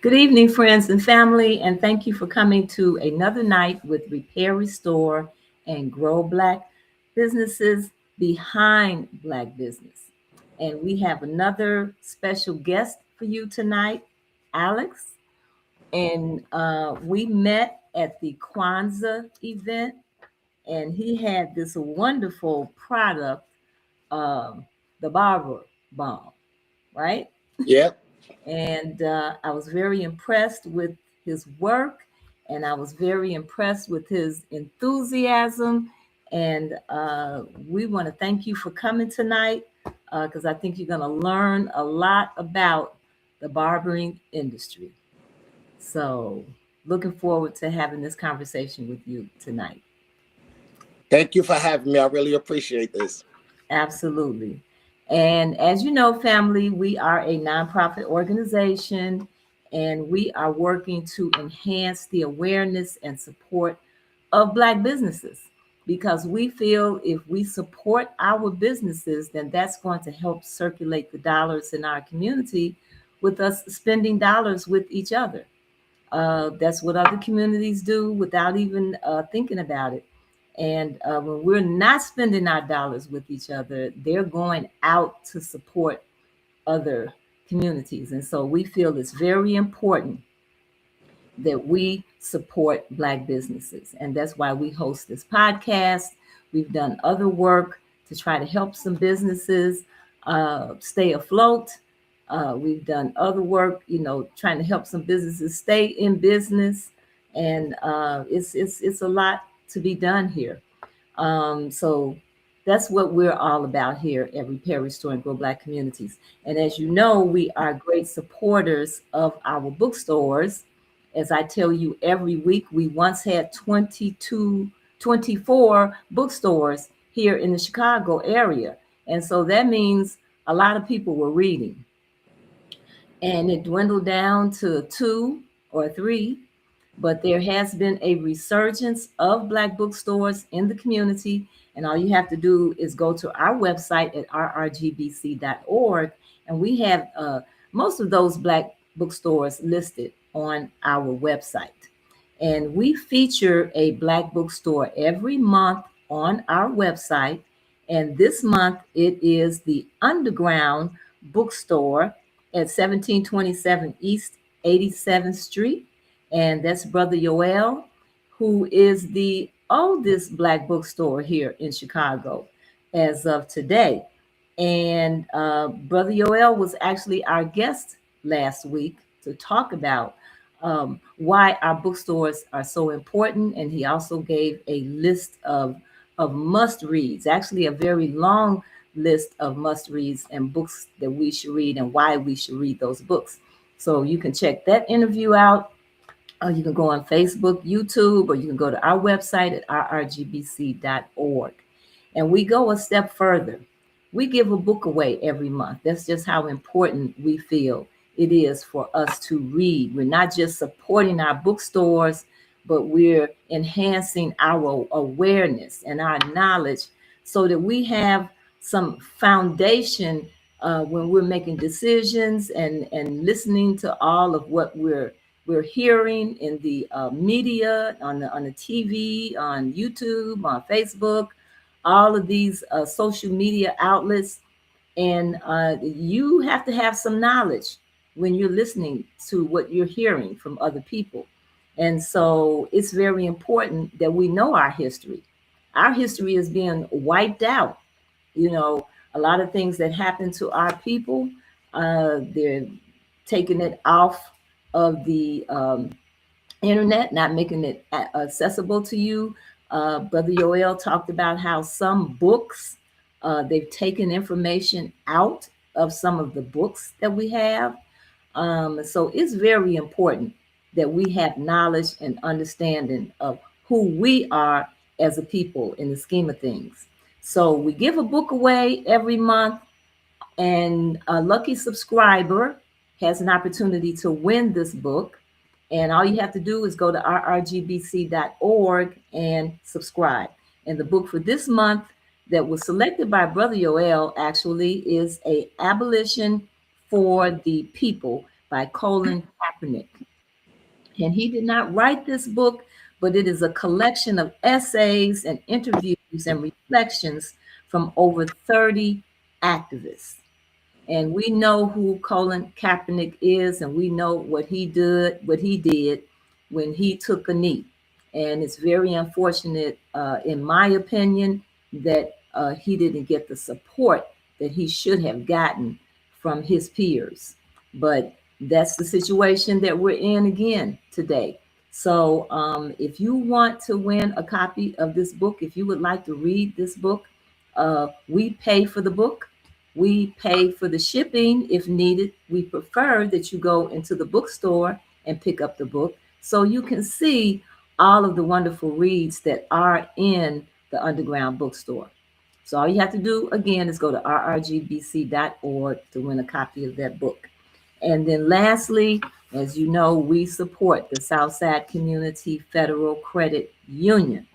Good evening, friends and family, and thank you for coming to another night with Repair, Restore, and Grow Black Businesses Behind Black Business. And we have another special guest for you tonight, Alex. And we met at the Kwanzaa event, and he had this wonderful product, um, the Barber Bomb, right? Yep. And I was very impressed with his work, and I was very impressed with his enthusiasm. And we want to thank you for coming tonight because I think you're going to learn a lot about the barbering industry. So, looking forward to having this conversation with you tonight. Thank you for having me. I really appreciate this. Absolutely. And as you know, family, we are a nonprofit organization and we are working to enhance the awareness and support of Black businesses because we feel if we support our businesses, then that's going to help circulate the dollars in our community with us spending dollars with each other. That's what other communities do without even thinking about it. And when we're not spending our dollars with each other, they're going out to support other communities. And so we feel it's very important that we support Black businesses. And that's why we host this podcast. We've done other work to try to help some businesses stay afloat. We've done other work, trying to help some businesses stay in business. And it's a lot to be done here. So that's what we're all about here at Repair, Restore, and Grow Black Communities. And as you know, we are great supporters of our bookstores. As I tell you every week, we once had 24 bookstores here in the Chicago area. And so that means a lot of people were reading. And it dwindled down to 2 or 3, but there has been a resurgence of Black bookstores in the community. And all you have to do is go to our website at rrgbc.org. And we have most of those Black bookstores listed on our website. And we feature a Black bookstore every month on our website. And this month it is the Underground Bookstore at 1727 East 87th Street. And that's Brother Yoel, who is the oldest Black bookstore here in Chicago as of today. And Brother Yoel was actually our guest last week to talk about why our bookstores are so important. And he also gave a list of must reads, actually a very long list of must reads and books that we should read and why we should read those books. So you can check that interview out. You can go on Facebook, YouTube, or you can go to our website at rrgbc.org. And we go a step further. We give a book away every month. That's just how important we feel it is for us to read. We're not just supporting our bookstores, but we're enhancing our awareness and our knowledge so that we have some foundation when we're making decisions and listening to all of what we're hearing in the media, on the TV, on YouTube, on Facebook, all of these social media outlets. And you have to have some knowledge when you're listening to what you're hearing from other people. And so it's very important that we know our history. Our history is being wiped out. A lot of things that happen to our people, they're taking it off of the internet, not making it accessible to you. Brother Yoel talked about how some books, they've taken information out of some of the books that we have. So it's very important that we have knowledge and understanding of who we are as a people in the scheme of things. So we give a book away every month, and a lucky subscriber has an opportunity to win this book. And all you have to do is go to rrgbc.org and subscribe. And the book for this month that was selected by Brother Yoel actually is a Abolition for the People by Colin Kaepernick. And he did not write this book, but it is a collection of essays and interviews and reflections from over 30 activists. And we know who Colin Kaepernick is, and we know what he did when he took a knee. And it's very unfortunate, in my opinion, that he didn't get the support that he should have gotten from his peers. But that's the situation that we're in again today. So, if you want to win a copy of this book, if you would like to read this book, we pay for the book. We pay for the shipping if needed. We prefer that you go into the bookstore and pick up the book so you can see all of the wonderful reads that are in the underground bookstore. So all you have to do again is go to rrgbc.org to win a copy of that book. And then lastly, as you know, we support the Southside Community Federal Credit Union.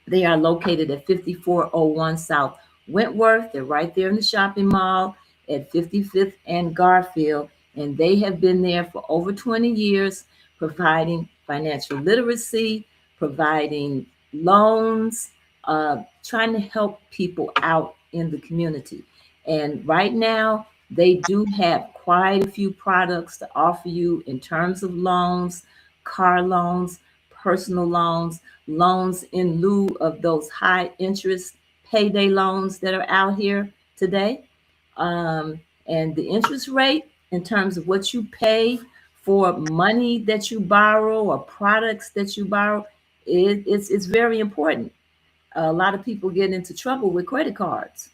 They are located at 5401 South Wentworth. They're right there in the shopping mall at 55th and Garfield. And they have been there for over 20 years, providing financial literacy, providing loans, trying to help people out in the community. And right now, they do have quite a few products to offer you in terms of loans, car loans, personal loans, loans in lieu of those high interest payday loans that are out here today. And the interest rate in terms of what you pay for money that you borrow or products that you borrow, it's very important. A lot of people get into trouble with credit cards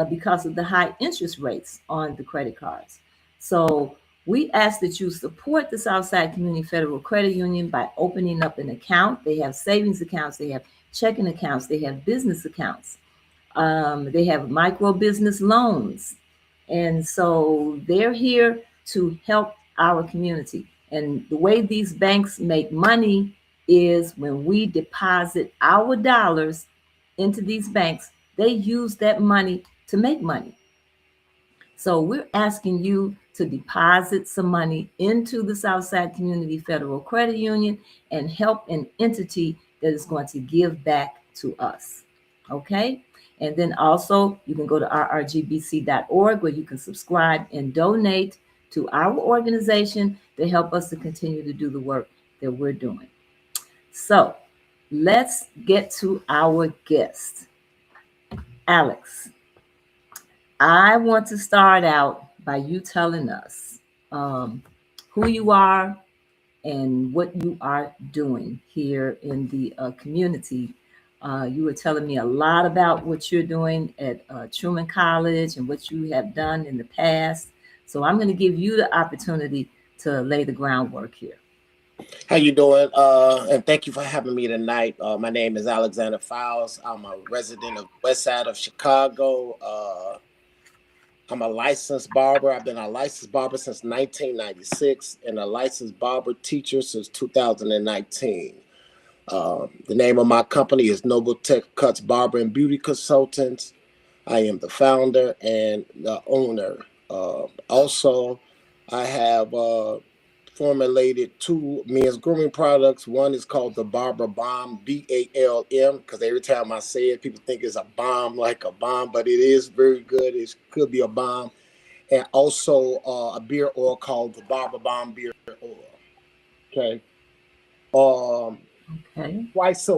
because of the high interest rates on the credit cards. So we ask that you support the Southside Community Federal Credit Union by opening up an account. They have savings accounts, they have checking accounts, they have business accounts, they have micro business loans. And so they're here to help our community. And the way these banks make money is when we deposit our dollars into these banks, they use that money to make money. So we're asking you to deposit some money into the Southside Community Federal Credit Union and help an entity that is going to give back to us. Okay? And then also you can go to rrgbc.org where you can subscribe and donate to our organization to help us to continue to do the work that we're doing. So let's get to our guest. Alex, I want to start out by you telling us who you are and what you are doing here in the community. You were telling me a lot about what you're doing at Truman College and what you have done in the past. So I'm going to give you the opportunity to lay the groundwork here. How you doing? And thank you for having me tonight. My name is Alexander Fowles. I'm a resident of the West Side of Chicago. I'm a licensed barber. I've been a licensed barber since 1996 and a licensed barber teacher since 2019. The name of my company is NobleTechCutz Barber and Beauty Consultants. I am the founder and the owner. Also, I have formulated two men's grooming products. One is called the Barber Balm, BALM, because every time I say it, people think it's a bomb, like a bomb, but it is very good. It could be a bomb. And also a beard oil called the Barber Balm Beard Oil. Okay. Okay. Twice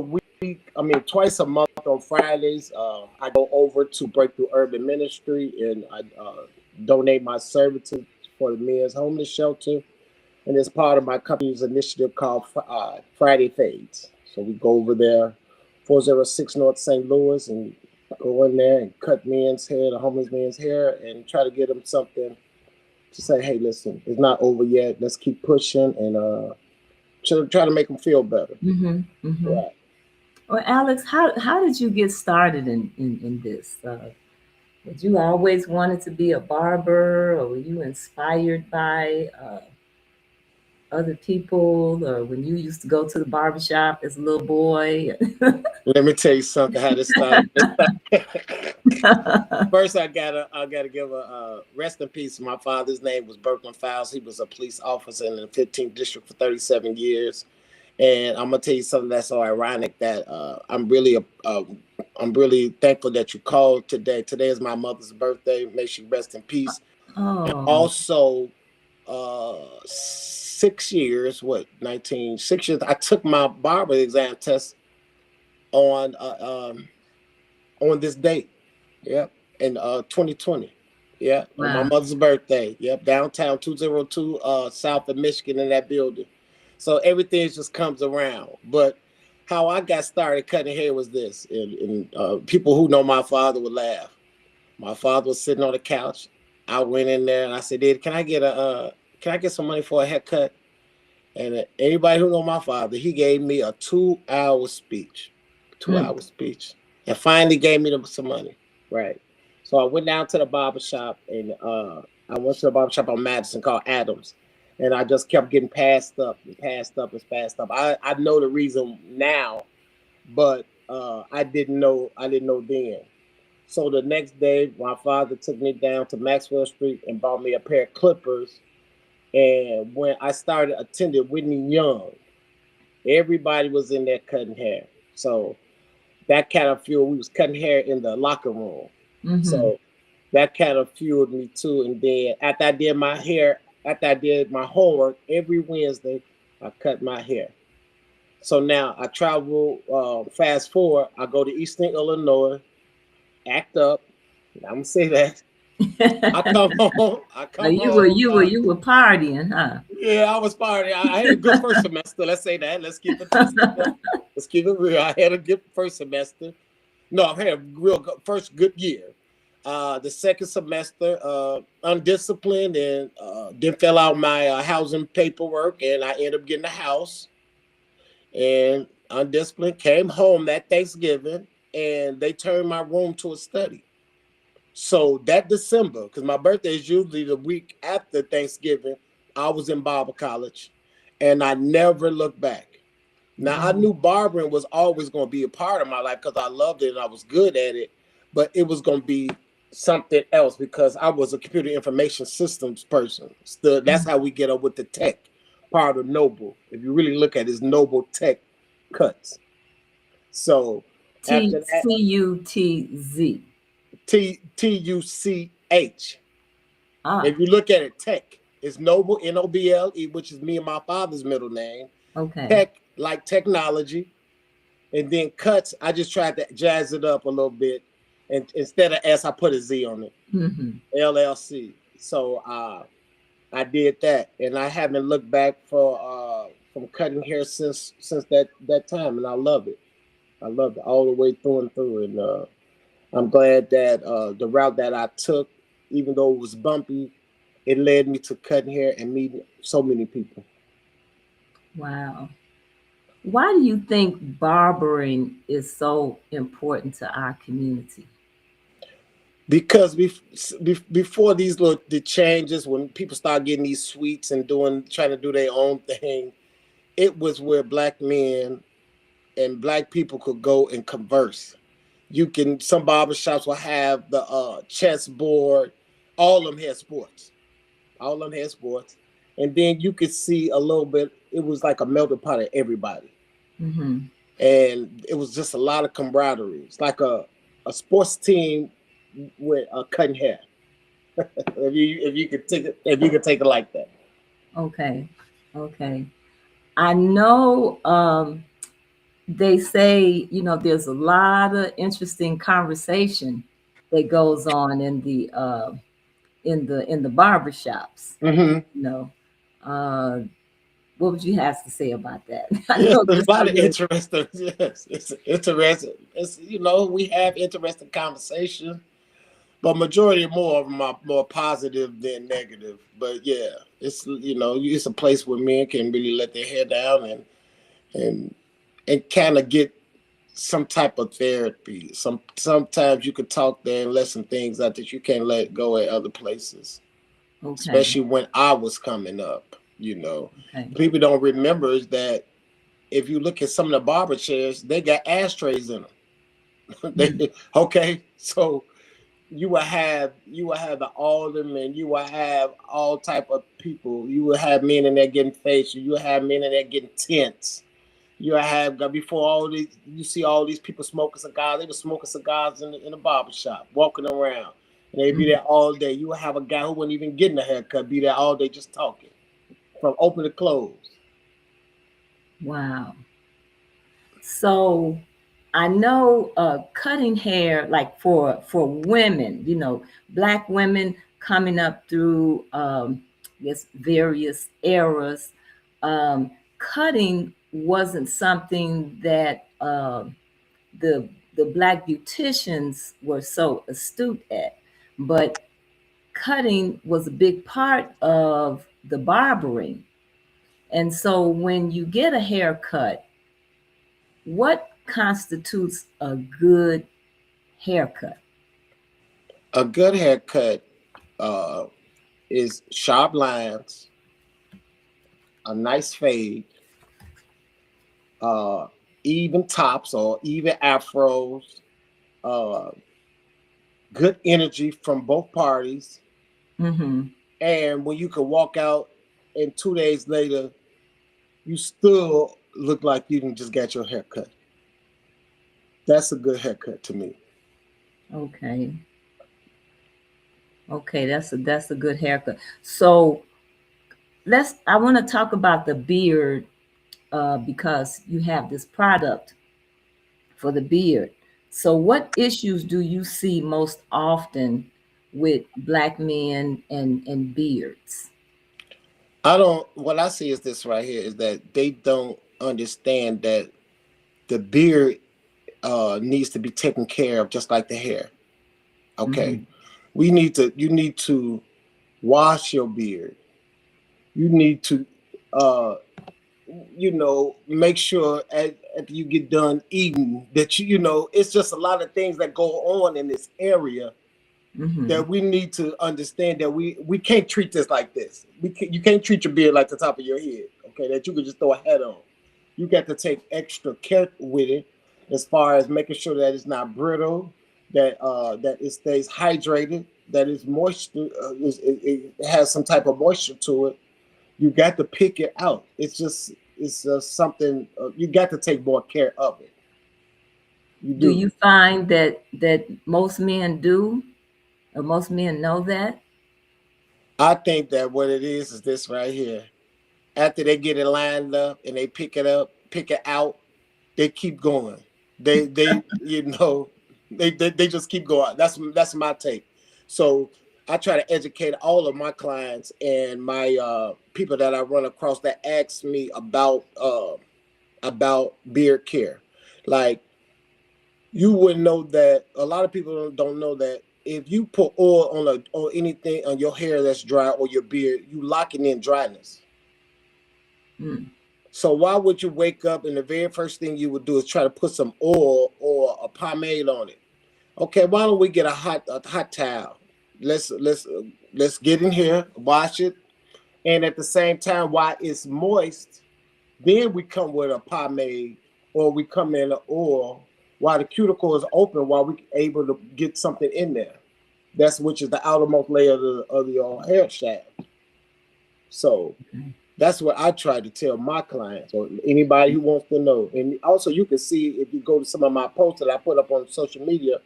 a month on Fridays, I go over to Breakthrough Urban Ministry and I donate my services for the men's homeless shelter. And it's part of my company's initiative called Friday Fades. So we go over there, 406 North St. Louis, and go in there and cut men's hair, the homeless man's hair, and try to get them something to say, hey, listen, it's not over yet. Let's keep pushing and try to make them feel better. Mm-hmm, mm-hmm. Right. Well, Alex, how did you get started in this? Did you always wanted to be a barber, or were you inspired by other people, or when you used to go to the barbershop as a little boy? Let me tell you something. How this started. First, I gotta give a rest in peace. My father's name was Berkman Fowles. He was a police officer in the 15th district for 37 years. And I'm gonna tell you something that's so ironic that I'm really thankful that you called today. Today is my mother's birthday. May she rest in peace. And Oh, also, 6 years, what 6 years. I took my barber exam test on on this date. Yep, in 2020. Yeah, on my wow. mother's birthday. Yep, downtown 202 south of Michigan in that building. So everything just comes around. But how I got started cutting hair was this, and people who know my father would laugh. My father was sitting on the couch. I went in there and I said, "Dad, can I get some money for a haircut?" And anybody who know my father, he gave me a 2 hour speech, two Mm. hour speech, and finally gave me some money. Right. So I went down to the barber shop, and I went to the barber shop on Madison called Adams, and I just kept getting passed up and passed up and passed up. I know the reason now, but I didn't know then. So the next day, my father took me down to Maxwell Street and bought me a pair of clippers. And when I started attending Whitney Young, everybody was in there cutting hair. So that kind of fueled. We was cutting hair in the locker room. Mm-hmm. So that kind of fueled me too. And then after I did my homework every Wednesday, I cut my hair. So now I travel. Fast forward, I go to Eastern Illinois, act up. I'm gonna say that. I come home. I So come home. you were partying, huh? Yeah, I was partying. I had a good first semester. Let's say that. Let's keep it real. I had a good first semester. No, I've had a real first good year. The second semester, undisciplined and didn't fill out my housing paperwork, and I ended up getting a house. And undisciplined, came home that Thanksgiving, and they turned my room to a study. So that December, because my birthday is usually the week after Thanksgiving, I was in Bible college, and I never looked back. Now I Wow. knew barbering was always going to be a part of my life because I loved it and I was good at it, but it was going to be something else because I was a computer information systems person. So that's how we get up with the tech part of Noble. If you really look at it, it's NobleTechCutz. So after that, Cutz. TUCH. Ah, If you look at it, tech is Noble, Noble, which is me and my father's middle name. okay. Tech, like technology. And then cuts, I just tried to jazz it up a little bit. And instead of S, I put a Z on it. Mm-hmm. LLC. So I did that. And I haven't looked back for from cutting hair since that time. And I love it. I love it all the way through and through. And I'm glad that the route that I took, even though it was bumpy, it led me to cutting hair and meeting so many people. Wow. Why do you think barbering is so important to our community? Because before these little the changes, when people start getting these suites and trying to do their own thing, it was where black men and black people could go and converse. Some barbershops will have the chess board. All of them had sports. All of them had sports. And then you could see a little bit, it was like a melting pot of everybody. Mm-hmm. And it was just a lot of camaraderie. It's like a sports team with a cutting hair. If you could take it like that. Okay. Okay. I know they say, there's a lot of interesting conversation that goes on in the barbershops. Mm-hmm. You know, uh, what would you have to say about that? I Yes, know there's this a lot of already. interesting. Yes, it's interesting. We have interesting conversation, but majority more of them are more positive than negative. But yeah, it's a place where men can really let their hair down and and kind of get some type of therapy. Sometimes you could talk there and let some things out that you can't let go at other places. Okay. Especially when I was coming up. Okay. People don't remember is that if you look at some of the barber chairs, they got ashtrays in them. Mm. Okay, so you will have the aldermen, you will have all type of people. You will have men in there getting facial. You will have men in there getting tints. You will have before all these. You see all these people smoking cigars. They were smoking cigars in the barber shop, walking around, and they'd be Mm. there all day. You will have a guy who wasn't even getting a haircut, be there all day just talking, from open to close. Wow. So I know cutting hair, like for women, black women coming up through yes, various eras, cutting wasn't something that the black beauticians were so astute at, but cutting was a big part of the barbering. And so when you get a haircut, what constitutes a good haircut? A good haircut uh, is sharp lines, a nice fade, uh, even tops or even afros, uh, good energy from both parties, Mm-hmm. and when you can walk out and 2 days later, you still look like you didn't just got your hair cut. That's a good haircut to me. Okay. Okay, that's a good haircut. So I want to talk about the beard because you have this product for the beard. So what issues do you see most often with black men and beards? I don't. What I see is this right here is that they don't understand that the beard needs to be taken care of just like the hair. Okay, Mm-hmm. we need to. You need to wash your beard. You need to uh, make sure after you get done eating that it's just a lot of things that go on in this area Mm-hmm. that we need to understand that we can't treat this like this. You can't treat your beard like the top of your head, okay? That you can just throw a hat on. You got to take extra care with it, as far as making sure that it's not brittle, that it stays hydrated, that it's moisture, it has some type of moisture to it. You got to pick it out. It's just something you got to take more care of it. You Do do. you find that most men do, or most men know that? I think that what it is this right here. After they get it lined up and they pick it up, pick it out, they keep going. They just keep going. That's my take. So I try to educate all of my clients and my people that I run across that ask me about beard care. Like, you would know that a lot of people don't know that if you put oil on anything on your hair that's dry or your beard, you locking in dryness. Mm. So why would you wake up and the very first thing you would do is try to put some oil or a pomade on it? Okay, why don't we get a hot towel? Let's get in here, wash it, and at the same time, while it's moist, then we come with a pomade or we come in an oil while the cuticle is open, while we able to get something in there. That's which is the outermost layer of the hair shaft. So Okay. that's what I try to tell my clients or anybody who wants to know. And also, you can see if you go to some of my posts that I put up on social media,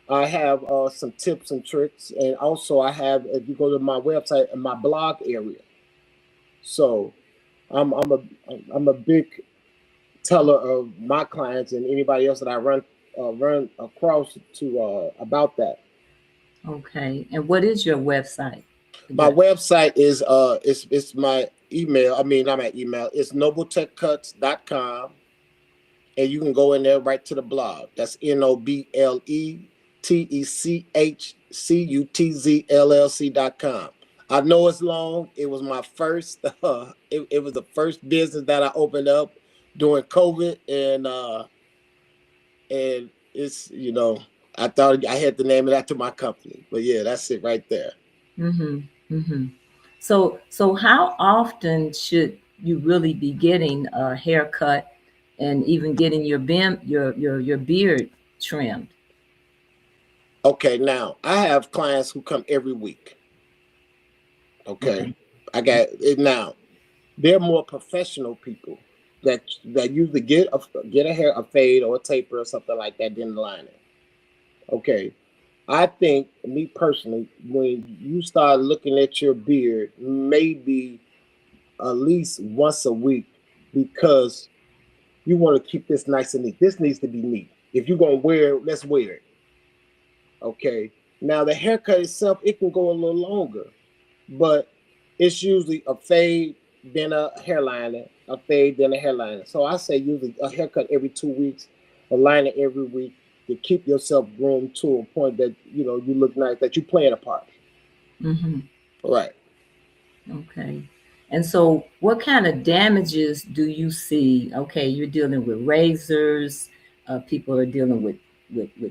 I have some tips and tricks. And also, I have, if you go to my website and my blog area. So I'm a big teller of my clients and anybody else that I run across to about that. Okay. And what is your website My again? website is it's my email. I mean, not my email. It's NobleTechCutz.com, and you can go in there right to the blog. That's NobleTechCutz.com. I know it's long. It was my first. It was the first business that I opened up during COVID, and it's I thought I had to name it after my company, but yeah, that's it right there. Mm-hmm. Mm-hmm. So how often should you really be getting a haircut? and even getting your beard trimmed. Okay, now I have clients who come every week. Okay, Okay. I got it now. They're more professional people that usually get a hair a fade or a taper or something like that, then line it. Okay, I think me personally, when you start looking at your beard, maybe at least once a week, because you want to keep this nice and neat. This needs to be neat. If you're gonna wear it, let's wear it. Okay. Now the haircut itself, it can go a little longer, but it's usually a fade, then a hairliner, a fade, then a hairliner. So I say usually a haircut every 2 weeks, a liner every week to keep yourself groomed to a point that you look nice, that you playing a part. Mm-hmm. Right. Okay. And so, what kind of damages do you see? Okay, you're dealing with razors. People are dealing with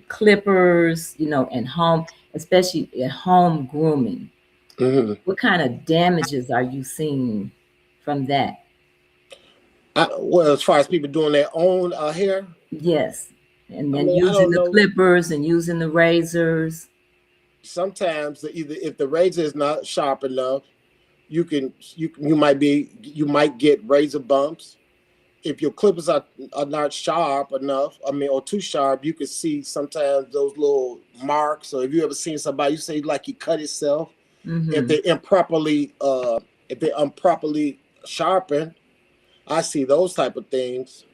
clippers. And home, especially at home grooming. Mm-hmm. What kind of damages are you seeing from that? Well, as far as people doing their own hair, Yes, and I then mean, I using don't the know. clippers and using the razors. Sometimes either if the razor is not sharp enough, you might get razor bumps. If your clippers are not sharp enough, I mean, or too sharp, you can see sometimes those little marks. Or if you ever seen somebody, you say like he cut himself, if Mm-hmm. they improperly sharpened, I see those type of things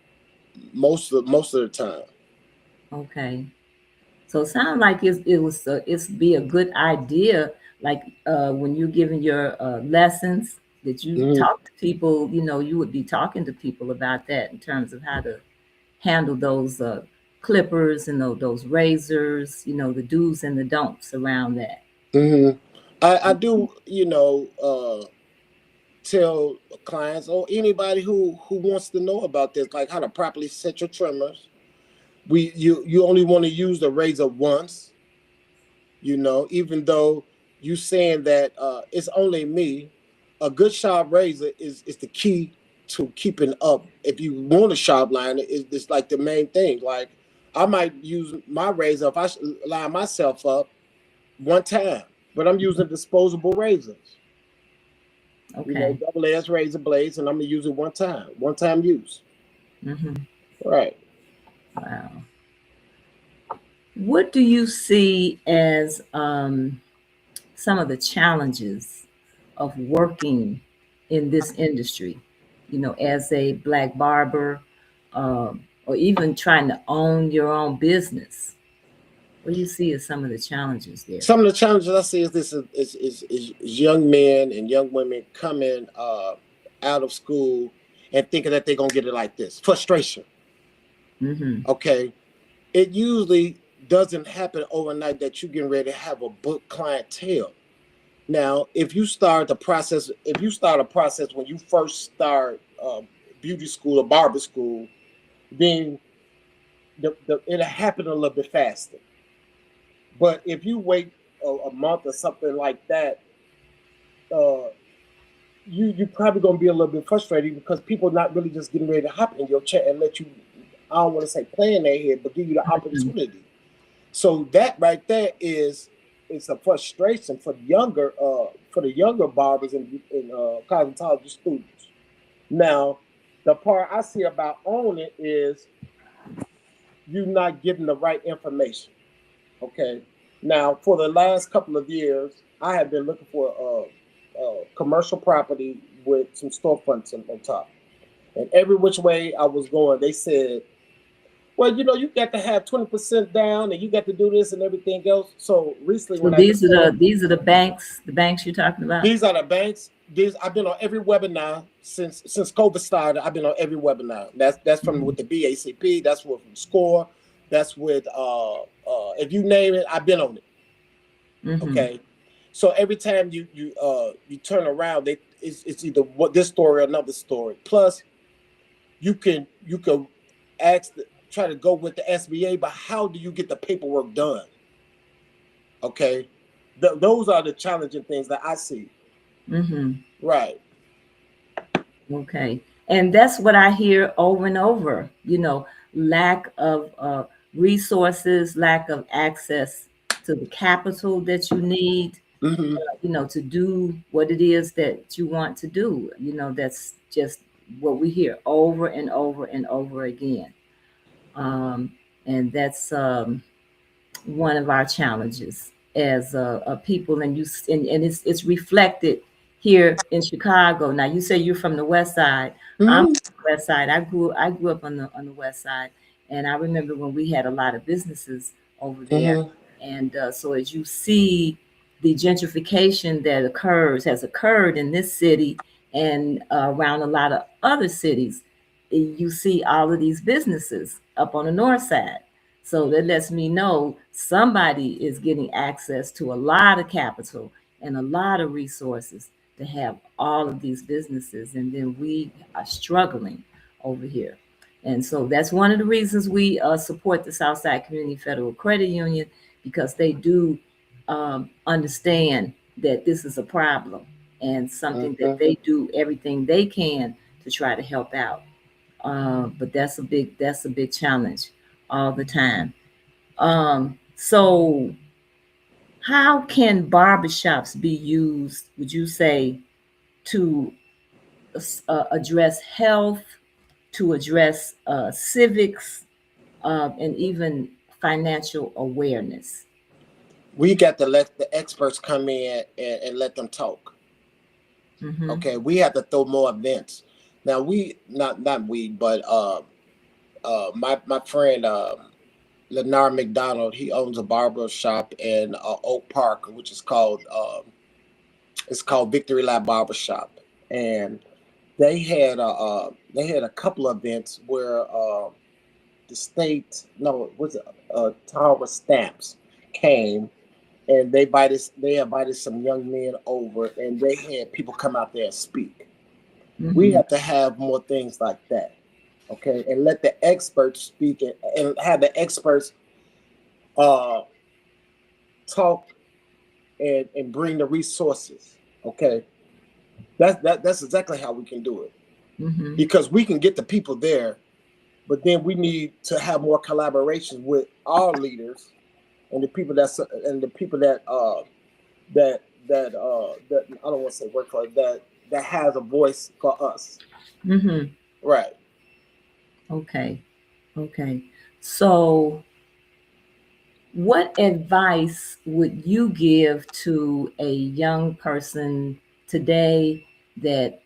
most of the time. Okay. So it sounds like it's be a good idea, like when you're giving your lessons, that you Mm-hmm. talk to people. You would be talking to people about that in terms of how to handle those clippers and those razors. The do's and the don'ts around that. Mm-hmm. I do, tell clients or anybody who wants to know about this, like how to properly set your trimmers. You only want to use the razor once, even though you saying that it's only me. A good sharp razor is the key to keeping up. If you want a sharp line, it's like the main thing. Like I might use my razor if line myself up one time, but I'm using disposable razors. Okay. Double edged razor blades, and I'm gonna use it one time use. Hmm. Right. Wow. What do you see as some of the challenges of working in this industry, as a black barber, or even trying to own your own business? What do you see as some of the challenges there? Some of the challenges I see is this is young men and young women coming out of school and thinking that they're gonna get it like this. Frustration. Mm-hmm. Okay. It usually doesn't happen overnight that you're getting ready to have a book clientele. Now, if you start a process when you first start beauty school or barber school, then it'll happen a little bit faster. But if you wait a month or something like that, uh, you're probably gonna be a little bit frustrated because people are not really just getting ready to hop in your chair and let you. I don't want to say play in their head, but give you the Mm-hmm. opportunity. So that right there is it's a frustration for the younger barbers and cosmetology students. Now, the part I see about owning is you not getting the right information. Okay. Now, for the last couple of years, I have been looking for a commercial property with some storefronts on top. And every which way I was going, they said, well, you got to have 20% down and you got to do this and everything else. So recently, So when I these are decided, the banks you're talking about. these are the banks. I've been on every webinar since COVID started. I've been on every webinar. That's from Mm-hmm. with the BACP. That's with from SCORE. That's with if you name it, I've been on it. Mm-hmm. Okay, so every time you turn around, it's either what this story or another story. Plus, you can try to go with the SBA, but how do you get the paperwork done? Okay, those are the challenging things that I see. Mm-hmm. Right. Okay. And that's what I hear over and over, lack of resources, lack of access to the capital that you need, Hmm. to do what it is that you want to do. That's just what we hear over and over and over again. Um, and that's one of our challenges as a people, and it's reflected here in Chicago. Now, you say you're from the West Side. I'm Hmm. from the West Side. I grew up on the West Side, and I remember when we had a lot of businesses over there. Hmm. And so, as you see the gentrification that has occurred in this city and around a lot of other cities, you see all of these businesses up on the North Side. So that lets me know somebody is getting access to a lot of capital and a lot of resources to have all of these businesses. And then we are struggling over here. And so that's one of the reasons we support the Southside Community Federal Credit Union, because they do understand that this is a problem and something that Hmm. they do everything they can to try to help out. But that's a big challenge all the time. So how can barbershops be used, would you say, to address health, to address civics, and even financial awareness? We got to let the experts come in and let them talk. Mm-hmm. Okay, we have to throw more events. Now we not we, but my friend Lennar McDonald, he owns a barber shop in Oak Park, which is called it's called Victory Lab Barber Shop, and they had a couple of events where the state, no, was it Tower Stamps came, and they invited some young men over, and they had people come out there and speak. We Mm-hmm. have to have more things like that, okay, and let the experts speak, and have the experts uh, talk and bring the resources, okay. That's exactly how we can do it, Mm-hmm. because we can get the people there, but then we need to have more collaboration with our leaders and the people that I don't want to say work for, that has a voice for us. Mm-hmm. Right. Okay. Okay. So what advice would you give to a young person today that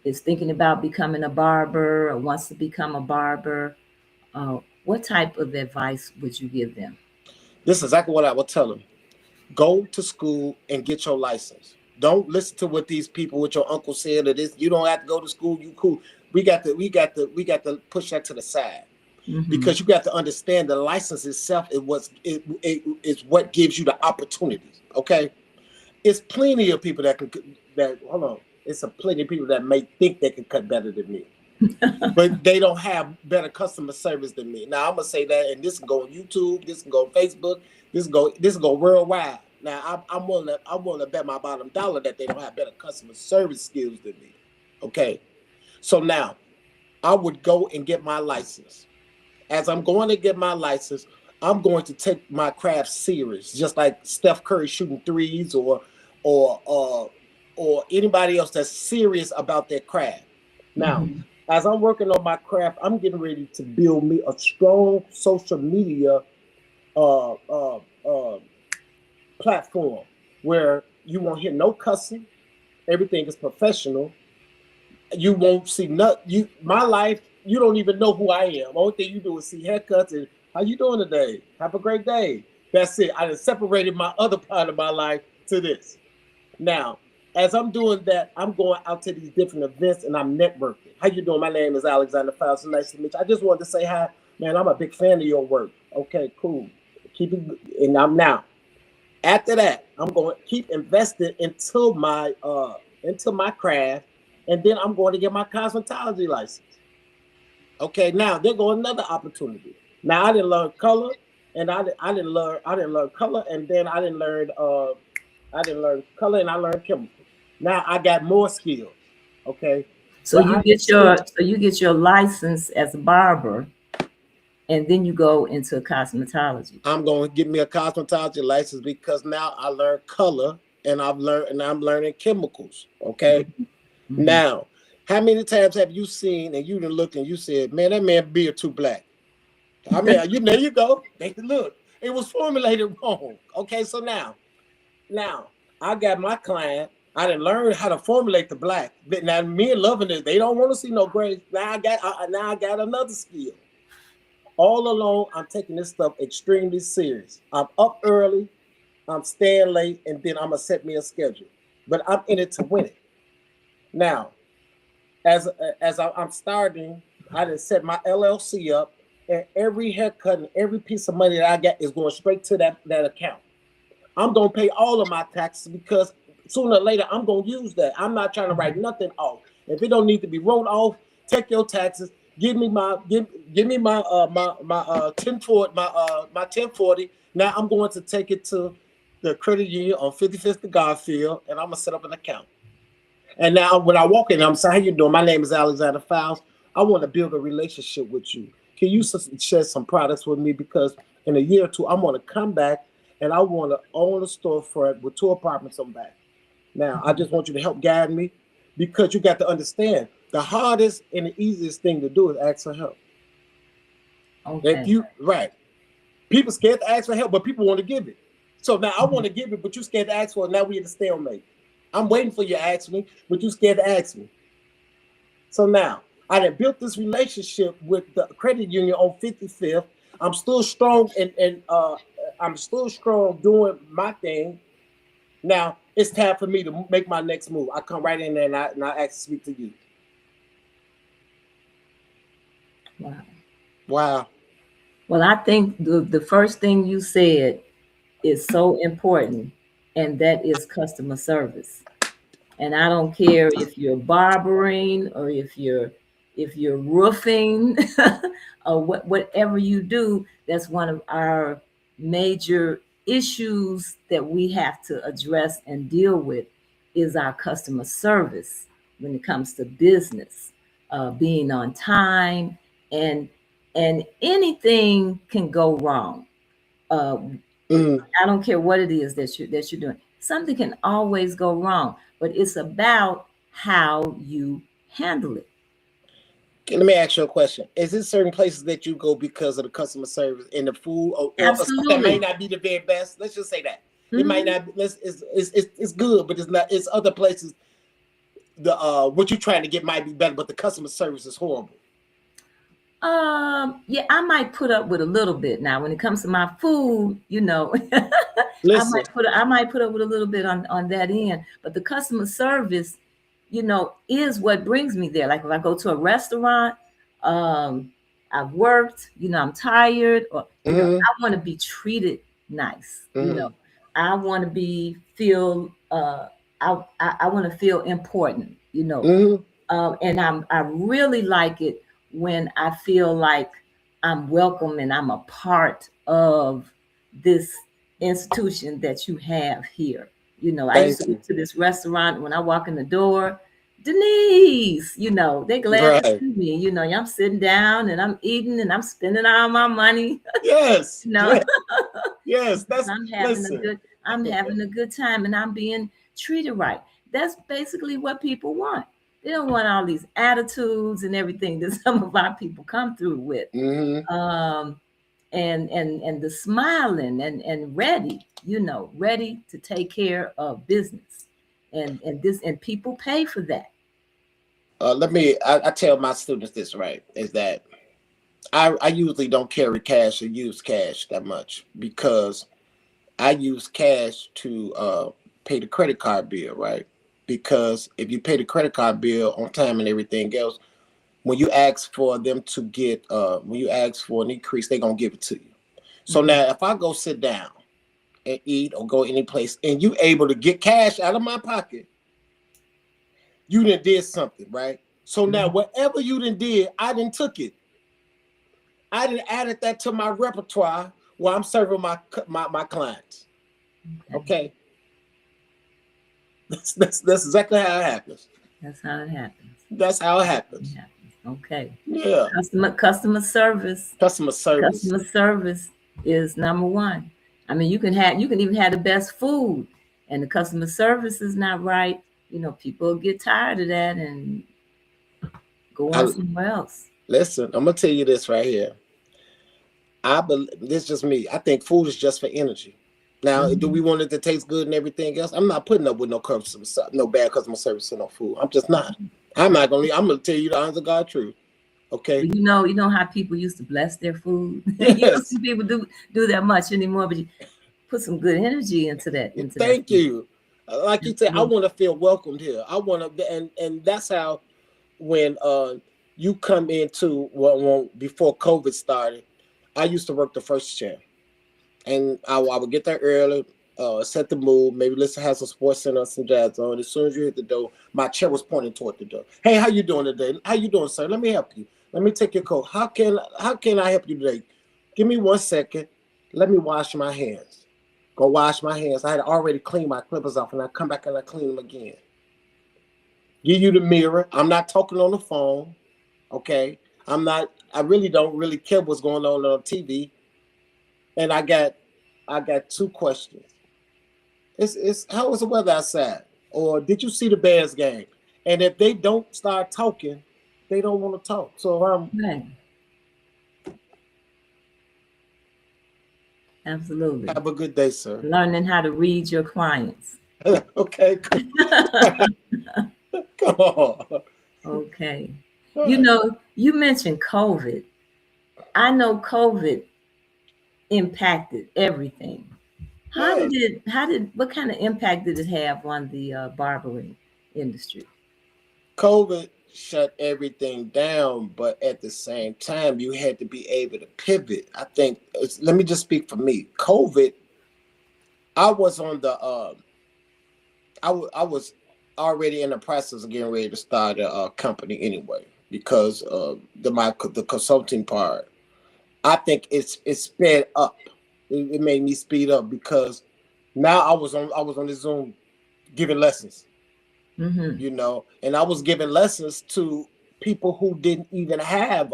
is thinking about becoming a barber or wants to become a barber? What type of advice would you give them? This is exactly what I would tell them. Go to school and get your license. Don't listen to what these people, what your uncle said, or this. You don't have to go to school. You cool. We got to push that to the side, Mm-hmm. because you got to understand the license itself is what gives you the opportunities. Okay, it's plenty of people that hold on. It's a plenty of people that may think they can cut better than me, but they don't have better customer service than me. Now I'm gonna say that, and this can go on YouTube, this can go on Facebook, this can go worldwide. Now I'm willing to bet my bottom dollar that they don't have better customer service skills than me. Okay, so now I would go and get my license. As I'm going to get my license, I'm going to take my craft serious, just like Steph Curry shooting threes, or or anybody else that's serious about their craft. Now, Mm-hmm. as I'm working on my craft, I'm getting ready to build me a strong social media uh, uh, uh, platform where you won't hear no cussing. Everything is professional. You won't see not you my life. You don't even know who I am. Only thing you do is see haircuts and how you doing today. Have a great day. That's it. I just separated my other part of my life to this. Now, as I'm doing that, I'm going out to these different events and I'm networking. How you doing? My name is Alexander Fowles. So nice to meet you. I just wanted to say hi, man. I'm a big fan of your work. Okay, cool. Keep it. And I'm now. After that, I'm going to keep investing into my craft, and then I'm going to get my cosmetology license. Okay, now there go another opportunity. Now I didn't learn color, and I didn't learn color, and then I didn't learn color, and I learned chemistry. Now I got more skills. Okay, So But you get your license as a barber, and then you go into cosmetology. I'm going to get me a cosmetology license because now I learned color and I'm learning chemicals. Okay. Mm-hmm. Now, how many times have you seen and you done looked and you said, man, that man beard too black? I mean, there you go. Look, it was formulated wrong. Okay, so now I got my client. I didn't learn how to formulate the black. But now men loving it. They don't want to see no gray. Now I got another skill. All along, I'm taking this stuff extremely serious. I'm up early, I'm staying late, and then I'm gonna set me a schedule. But I'm in it to win it. Now, I'm starting, I done set my LLC up, and every haircut and every piece of money that I get is going straight to that account. I'm gonna pay all of my taxes because sooner or later I'm gonna use that. I'm not trying to write nothing off. If it don't need to be wrote off, take your taxes. Give me my 1040 my 1040. Now I'm going to take it to the credit union on 55th and Garfield, and I'm gonna set up an account. And now when I walk in, I'm saying, how you doing? My name is Alexander Files. I want to build a relationship with you. Can you share some products with me? Because in a year or two, I'm going to come back and I want to own a storefront with 2 apartments on back. Now, I just want you to help guide me because you got to understand the hardest and the easiest thing to do is ask for help. If Okay. you, right. People scared to ask for help, but people want to give it. So now I want to give it, but you scared to ask for it. Now we at a stalemate. I'm waiting for you to ask me, but you scared to ask me. So now I done built this relationship with the credit union on 55th. I'm still strong and I'm still strong doing my thing. Now it's time for me to make my next move. I come right in there and I ask to speak to you. Wow. Wow. Well, I think the first thing you said is so important, and that is customer service. And I don't care if you're barbering or if you're roofing or whatever you do, that's one of our major issues that we have to address and deal with is our customer service when it comes to business, being on time, and anything can go wrong. Uh, Mm. I don't care what it is that you're doing. Something can always go wrong, but it's about how you handle it. Okay, let me ask you a question. Is it certain places that you go because of the customer service and the food, or stuff that might Absolutely. not be the very best? Let's just say that it might Mhm. not. It's good, but it's not. It's other places. The what you're trying to get might be better, but the customer service is horrible. Yeah, I might put up with a little bit now when it comes to my food. Listen, I might put up with a little bit on that end, but the customer service, is what brings me there. Like if I go to a restaurant, um, I've worked, I'm tired, or mm-hmm, I want to be treated nice. mm-hmm, I want to be feel I want to feel important. mm-hmm. And I really like it when I feel like I'm welcome and I'm a part of this institution that you have here. I used to Thank go you. to this restaurant when I walk in the door. Denise, they're glad to Right. see me. I'm sitting down and I'm eating and I'm spending all my money. Yes. you know, Yes. Yes. That's I'm having a listen. good I'm having a good time and I'm being treated right. That's basically what people want. They don't want all these attitudes and everything that some of our people come through with. Mm-hmm. Um, and the smiling and ready, ready to take care of business. And people pay for that. I tell my students this, right, is that I usually don't carry cash or use cash that much because I use cash to pay the credit card bill, right? Because if you pay the credit card bill on time and everything else, when you ask for an increase, they're gonna give it to you. So Mhm. now if I go sit down and eat or go any place and you able to get cash out of my pocket, you done did something, right? So now Mhm. whatever you done did, I done took it. I done added that to my repertoire while I'm serving my clients. Okay. Okay. That's exactly how it happens. That's how it happens. That's how it happens. Okay. Yeah. Customer service. Customer service. Customer service is number one. I mean, you can even have the best food, and the customer service is not right. You know, people get tired of that and go on I, somewhere else. listen, I'm gonna tell you this right here. I believe this is just me. I think food is just for energy. Now, do we Mhm. want it to taste good and everything else? I'm not putting up with no bad customer service and no food. I'm just not. I'm not gonna. I'm gonna tell you the honest to God truth. Okay. But you know how people used to bless their food. You don't Yes. see people do that much anymore. But you put some good energy into that Thank food. you. Like you said, I Absolutely. want to feel welcomed here. I want to, and that's how when you come into before COVID started, I used to work the first chair, and I would get there early, set the mood, maybe listen, have some sports center or some jazz on. As soon as you hit the door, my chair was pointing toward the door. Hey, how you doing today? How you doing, sir? Let me help you. Let me take your coat. How can I help you today? Give me 1 second. Let me wash my hands. Go wash my hands. I had already cleaned my clippers off, and I come back and I clean them again. Give you the mirror. I'm not talking on the phone. Okay. I'm not. I really don't really care what's going on TV. And I got two questions. It's how was the weather outside? Or did you see the Bears game? And if they don't start talking, they don't want to talk. So Right. Absolutely. have a good day, sir. Learning how to read your clients. Okay, come on. Okay. All You right. know, you mentioned COVID. I know COVID impacted everything. Yeah, What kind of impact did it have on the barbering industry? COVID shut everything down, but at the same time, you had to be able to pivot. I think. Let me just speak for me. COVID, I was on the I was already in the process of getting ready to start a company anyway because the consulting part. I think it's sped up. It made me speed up because now I was on the Zoom giving lessons, Mm-hmm. and I was giving lessons to people who didn't even have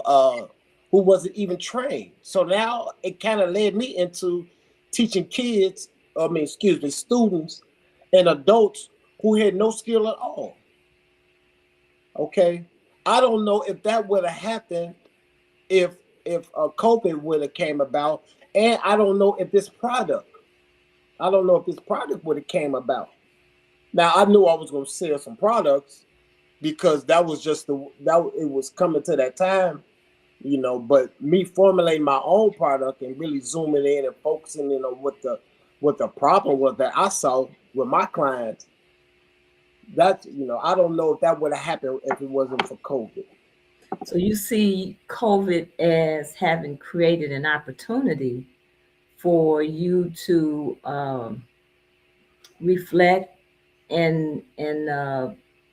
who wasn't even trained. So now it kind of led me into teaching kids, I mean, excuse me, students and adults who had no skill at all. Okay, I don't know if that would have happened if COVID would have came about, and I don't know if this product, would have came about. Now I knew I was going to sell some products because that was just that it was coming to that time, But me formulating my own product and really zooming in and focusing in on what the problem was that I saw with my clients. That's I don't know if that would have happened if it wasn't for COVID. So you see COVID as having created an opportunity for you to reflect and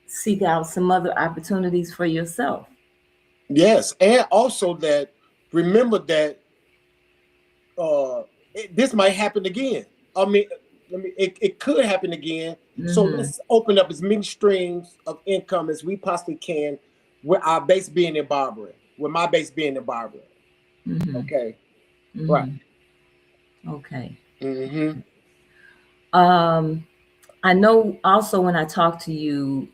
seek out some other opportunities for yourself. Yes, and also that remember that this might happen again. I mean, it could happen again. So Mm-hmm. let's open up as many streams of income as we possibly can, with our base being in barbering, with my base being in barbering. Mm-hmm. Okay, right. Mm-hmm. Okay. Mm-hmm. Um, I know also when I talked to you,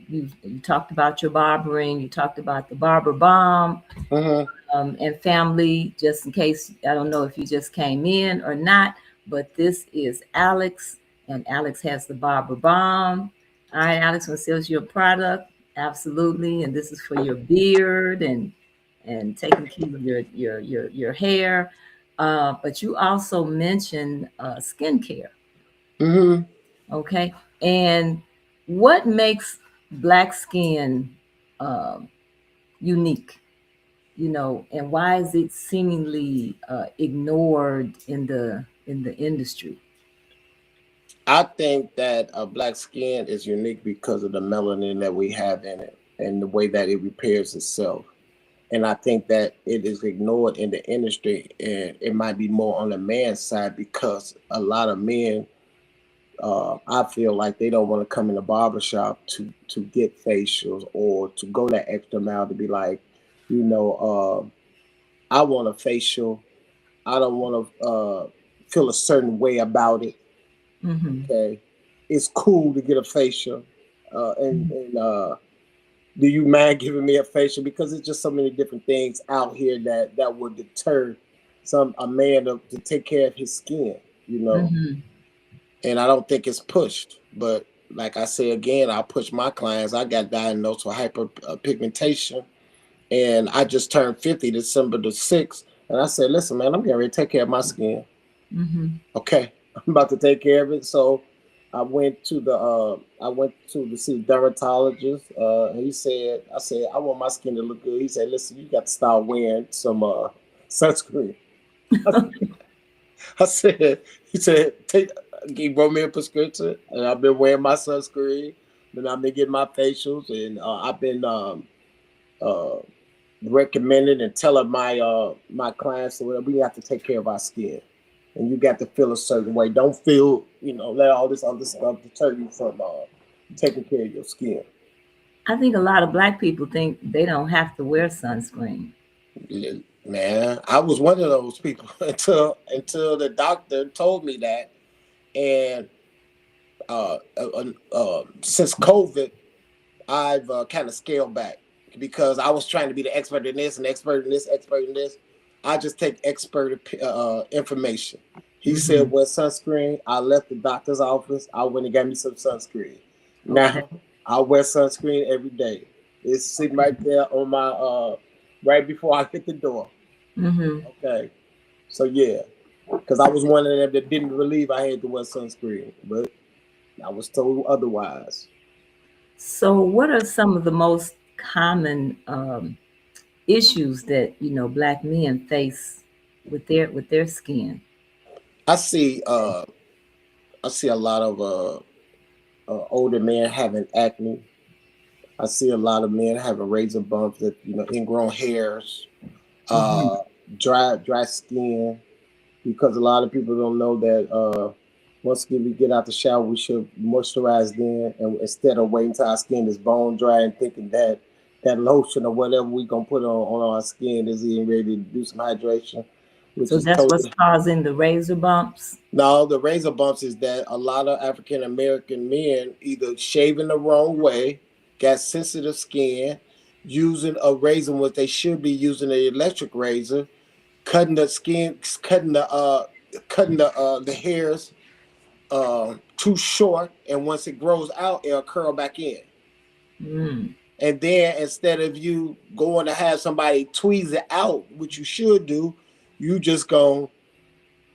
you talked about your barbering, you talked about the barber bomb, Mm-hmm. and family, just in case, I don't know if you just came in or not, but this is Alex, and Alex has the barber bomb. All right, Alex, when sells your product, absolutely, and this is for your beard and taking care of your hair. But you also mentioned skincare. Mm-hmm. Okay. And what makes black skin um, unique? And why is it seemingly ignored in the industry? I think that black skin is unique because of the melanin that we have in it and the way that it repairs itself. And I think that it is ignored in the industry, and it might be more on the man's side because a lot of men I feel like they don't want to come in the barbershop to get facials or to go that extra mile to be like, you know, I want a facial. I don't want to feel a certain way about it. Mm-hmm. Okay, it's cool to get a facial, and do you mind giving me a facial? Because it's just so many different things out here that would deter a man to take care of his skin, you know. Mm-hmm. And I don't think it's pushed. But like I say again, I push my clients. I got diagnosed with hyperpigmentation, and I just turned 50 December the 6th. And I said, listen, man, I'm getting ready to take care of my skin. Mm-hmm. Okay, I'm about to take care of it. So I went to see the dermatologist. And he said, I said, I want my skin to look good. He said, listen, you got to start wearing some sunscreen. I said, he said, he wrote me a prescription, and I've been wearing my sunscreen. Then I've been getting my facials, and I've been uh, recommending and telling my clients that we have to take care of our skin, and you got to feel a certain way. Don't feel, let all this other stuff deter you from taking care of your skin. I think a lot of Black people think they don't have to wear sunscreen. Yeah, man, I was one of those people until the doctor told me that, and since COVID, I've kind of scaled back because I was trying to be the expert in this and expert in this, expert in this. I just take expert information. He Mm-hmm. said, wear sunscreen. I left the doctor's office. I went and got me some sunscreen. Okay. Now, I wear sunscreen every day. It's sitting Okay. right there on my, right before I hit the door. Mm-hmm. Okay. So, yeah. Because I was one of them that didn't believe I had to wear sunscreen. But I was told otherwise. So, what are some of the most common issues that Black men face with their skin? I see I see a lot of older men having acne. I see a lot of men having razor bumps, that ingrown hairs, Mm-hmm. uh, dry skin. Because a lot of people don't know that once we get out the shower, we should moisturize then, and instead of waiting till our skin is bone dry and thinking that that lotion or whatever we gonna put on our skin is even ready to do some hydration, which So is that's what's totally. causing the razor bumps. No, the razor bumps is that a lot of African American men either shaving the wrong way, got sensitive skin, using a razor what they should be using an electric razor, cutting the skin, cutting the hairs too short, and once it grows out, it'll curl back in. Mm. And then instead of you going to have somebody tweeze it out, which you should do, you just go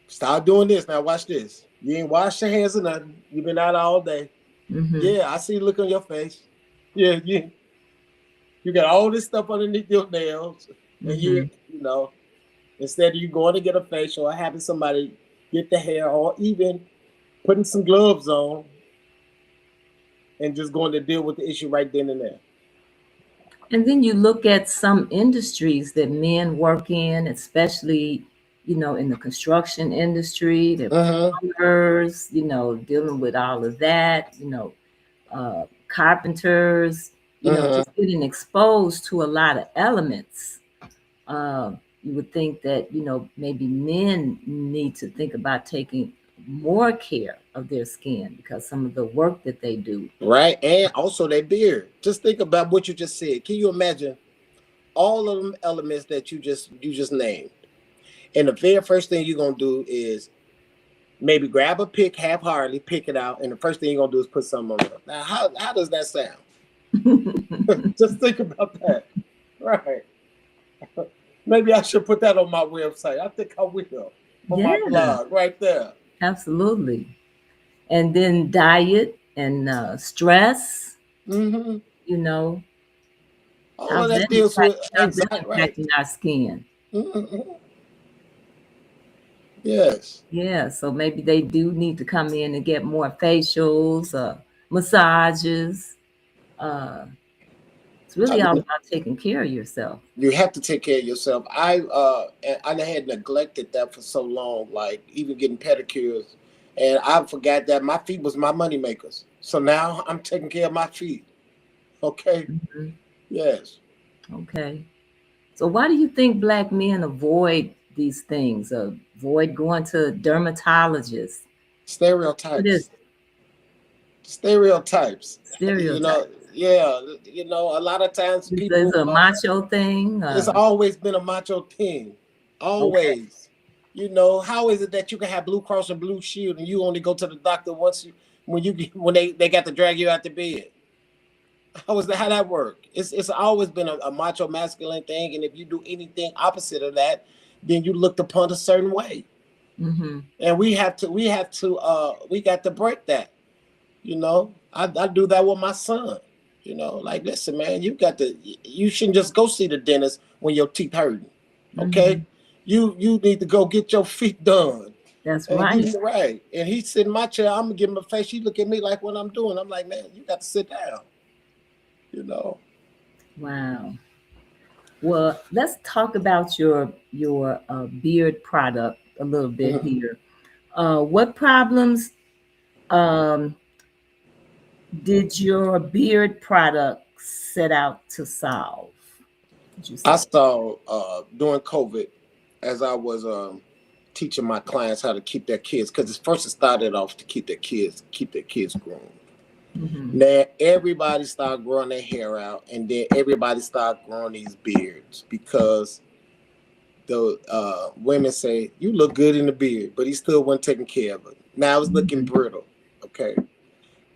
start doing this. Now watch this. You ain't washed your hands or nothing. You've been out all day. Mm-hmm. Yeah, I see the look on your face. Yeah, you got all this stuff underneath your nails, and Mm-hmm. instead of you going to get a facial or having somebody get the hair, or even putting some gloves on and just going to deal with the issue right then and there. And then you look at some industries that men work in, especially, in the construction industry, the Uh-huh. plumbers, dealing with all of that, carpenters, Uh-huh. just getting exposed to a lot of elements. You would think that, maybe men need to think about taking more care of their skin because some of the work that they do. Right. And also their beard. Just think about what you just said. Can you imagine all of them elements that you just named? And the very first thing you're gonna do is maybe grab a pick half-heartedly, pick it out, and the first thing you're gonna do is put something on it. Now, how does that sound? Just think about that. Right. Maybe I should put that on my website. I think I will. On my Yeah, blog, right there. absolutely. And then diet and stress, Mm-hmm. you know, All of that deals with how's that anxiety, right? impacting our skin? Mm-hmm. Yes. Yeah, so maybe they do need to come in and get more facials, massages. Uh, it's I really all mean, about taking care of yourself. you have to take care of yourself. I had neglected that for so long, like even getting pedicures. And I forgot that my feet was my money makers. So now I'm taking care of my feet. Okay. Hmm. Yes. Okay. So why do you think black men avoid these things? Avoid going to dermatologists? What is Stereotypes. Stereotypes. You stereotype? know, yeah, a lot of times Is people, a macho thing? it's always been a macho thing. Okay. Always. How is it that you can have Blue Cross and Blue Shield and you only go to the doctor once when they got to drag you out the bed? How that work? It's always been a macho masculine thing, and if you do anything opposite of that, then you looked upon a certain way. Mm-hmm. And we got to break that. I do that with my son. Like, listen, man, you shouldn't just go see the dentist when your teeth hurting. Mm-hmm. Okay, you need to go get your feet done. That's And right. he's right. And he sit in my chair. I'm gonna give him a face. He look at me like what I'm doing. I'm like, man, you got to sit down. You know. Wow. Well, let's talk about your beard product a little bit Mhm. here. What problems um, did your beard product set out to solve? Would you I say? saw during COVID, as I was teaching my clients how to keep their kids, because first it started off to keep their kids groomed. Mm-hmm. Now everybody started growing their hair out, and then everybody started growing these beards because the women say you look good in the beard, but he still wasn't taking care of it. Now it's looking Mm-hmm. brittle. Okay,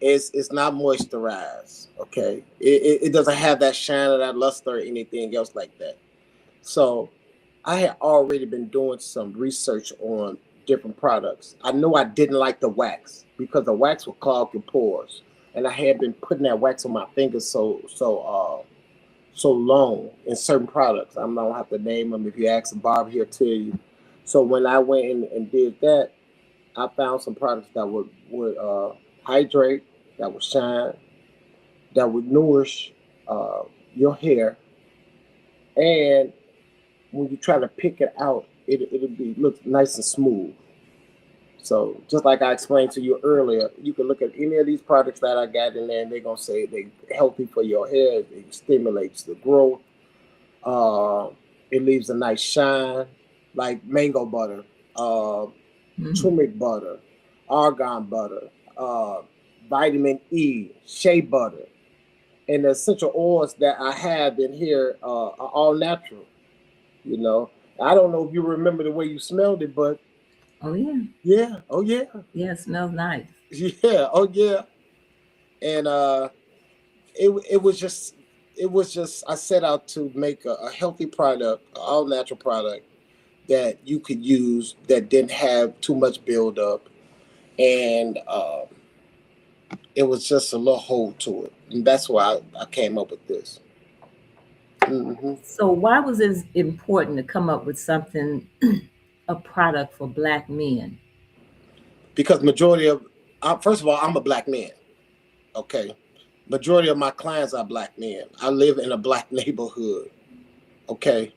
it's not moisturized. Okay, it doesn't have that shine or that luster or anything else like that. So I had already been doing some research on different products. I knew I didn't like the wax because the wax would clog your pores, and I had been putting that wax on my fingers so long in certain products. I don't have to name them. If you ask the barber, he'll tell you. So when I went in and did that, I found some products that would hydrate, that would shine, that would nourish uh, your hair, and when you try to pick it out, it'll be look nice and smooth. So just like I explained to you earlier, you can look at any of these products that I got in there, and they're gonna say they're healthy for your hair. It stimulates the growth. Uh, it leaves a nice shine, like mango butter, uh, Mm-hmm. turmeric butter, argan butter, uh, vitamin E, shea butter, and the essential oils that I have in here are all natural. You know, I don't know if you remember the way you smelled it, but Oh yeah. yeah, oh yeah, Yeah, it smells nice. yeah, oh yeah. And it was just I set out to make a healthy product, all natural product that you could use that didn't have too much buildup, and it was just a little hold to it, and that's why I came up with this. Hmm. So why was it important to come up with something, a product for black men? Because majority of, first of all, I'm a black man. Okay, majority of my clients are black men. I live in a black neighborhood. Okay,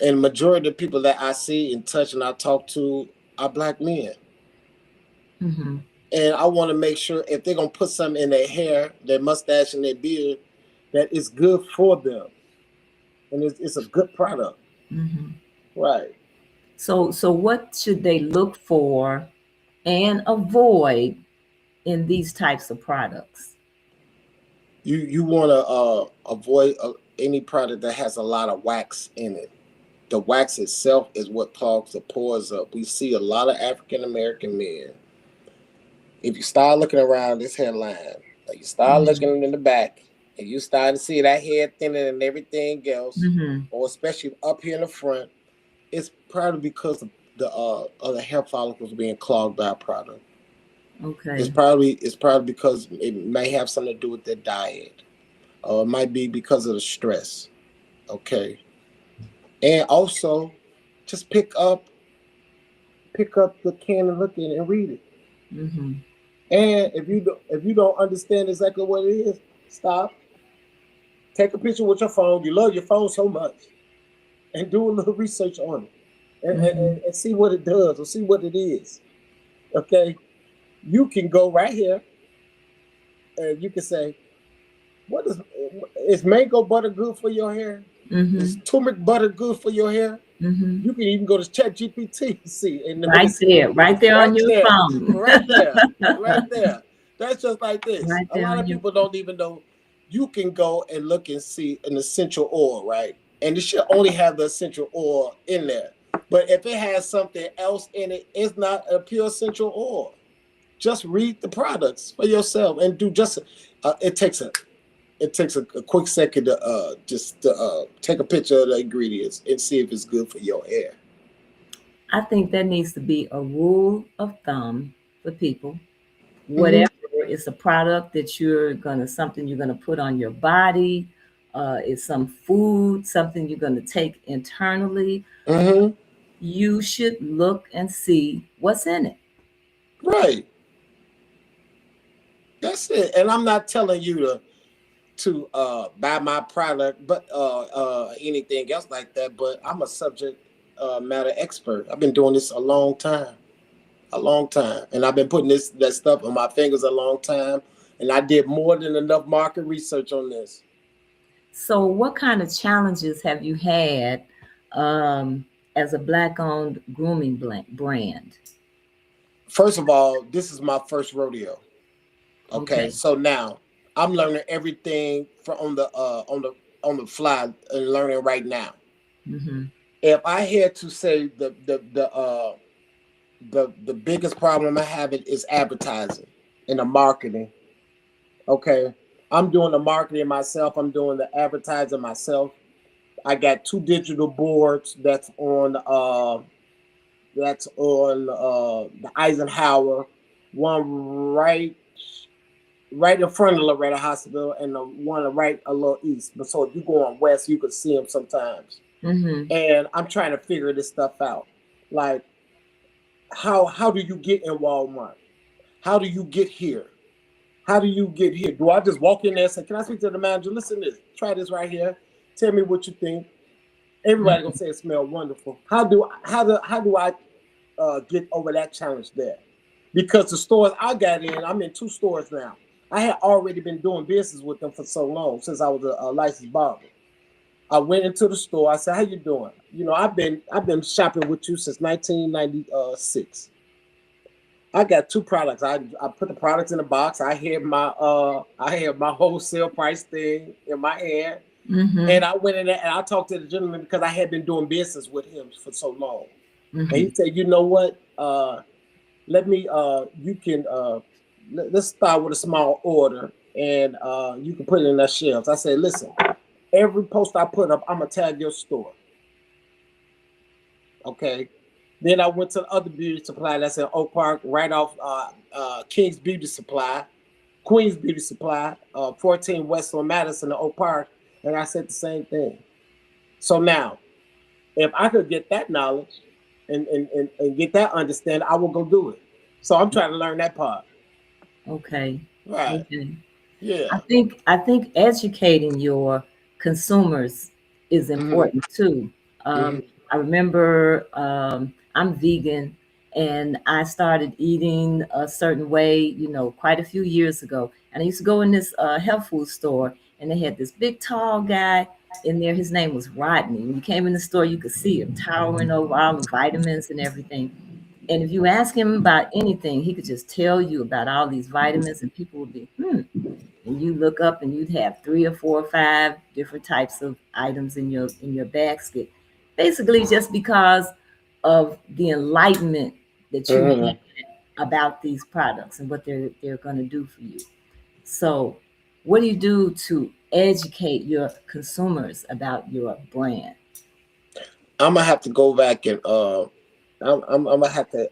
and majority of the people that I see and touch and I talk to are black men. Mm-hmm. And I want to make sure if they're gonna put something in their hair, their mustache, and their beard, that it's good for them, and it's a good product, Mm-hmm. right? So what should they look for and avoid in these types of products? You want to avoid any product that has a lot of wax in it. The wax itself is what clogs the pores up. We see a lot of African American men. If you start looking around this hairline, like you start Mm-hmm. looking in the back, and you start to see that hair thinning and everything else, Mm-hmm. or especially up here in the front, it's probably because of the hair follicles being clogged by a product. Okay. It's probably because it may have something to do with their diet, or it might be because of the stress. Okay, and also just pick up the can and look in it and read it. Mm-hmm. And if you don't understand exactly what it is, stop. Take a picture with your phone. You love your phone so much, and do a little research on it, and, Mm-hmm. and, and see what it does or see what it is. Okay, you can go right here and you can say, "What is mango butter good for your hair? Is Mm-hmm. turmeric butter good for your hair?" Mm-hmm. You can even go to ChatGPT, see, and let me Right see, there, right there right on your there, phone. right there, right there. That's just like this. Right A there lot on of your people don't even know. You can go and look and see an essential oil, right? And it should only have the essential oil in there. But if it has something else in it, it's not a pure essential oil. Just read the products for yourself and do just. It takes a quick second to just to, take a picture of the ingredients and see if it's good for your hair. I think that needs to be a rule of thumb for people. Mm-hmm. Whatever is a product that something you're gonna put on your body, is some food, something you're gonna take internally, Mm-hmm. you should look and see what's in it. Right. That's it. And I'm not telling you to buy my product, but anything else like that. But I'm a subject matter expert. I've been doing this a long time, and I've been putting this that stuff on my fingers a long time. And I did more than enough market research on this. So, what kind of challenges have you had um, as a black-owned grooming brand? First of all, this is my first rodeo. Okay, Okay. so now I'm learning everything from on the fly and learning right now. Mm-hmm. If I had to say the biggest problem I have it is advertising and the marketing. Okay, I'm doing the marketing myself. I'm doing the advertising myself. I got two digital boards that's on the Eisenhower, one right in front of Loretta Hospital, and the one right a little east. But so if you go on west, you could see them sometimes. Mm-hmm. And I'm trying to figure this stuff out. Like how do you get in Walmart? How do you get here? How do you get here? Do I just walk in there and say, "Can I speak to the manager? Listen to this. Try this right here. Tell me what you think." Everybody gonna say it smells wonderful. How do I get over that challenge there? Because the stores I got in, I'm in two stores now. I had already been doing business with them for so long since I was a licensed barber. I went into the store. I said, "How you doing? You know, I've been shopping with you since 1996. I got two products. I put the products in the box. I had my wholesale price thing in my hand, Mm-hmm. and I went in there and I talked to the gentleman because I had been doing business with him for so long. And Mm-hmm. he said, "You know what? Let me you can let's start with a small order and you can put it in the shelves." I said, "Listen, every post I put up, I'm gonna tag your store." Okay. Then I went to the other beauty supply that's in Oak Park, right off King's Beauty Supply, Queen's Beauty Supply, 14 West on Madison in Oak Park, and I said the same thing. So now, if I could get that knowledge and get that understanding, I will go do it. So I'm trying to learn that part. Okay. Right. Okay. I Yeah. think I think educating your consumers is Mm-hmm. important too. Mm-hmm. I remember I'm vegan and I started eating a certain way, quite a few years ago. And I used to go in this health food store and they had this big tall guy in there. His name was Rodney. When you came in the store, you could see him towering over all the vitamins and everything. And if you ask him about anything, he could just tell you about all these vitamins, and people would be, and you look up and you'd have three or four or five different types of items in your basket, basically just because of the enlightenment that you had Mm-hmm. about these products and what they're going to do for you. So what do you do to educate your consumers about your brand? I'm gonna have to go back and I'm gonna have to.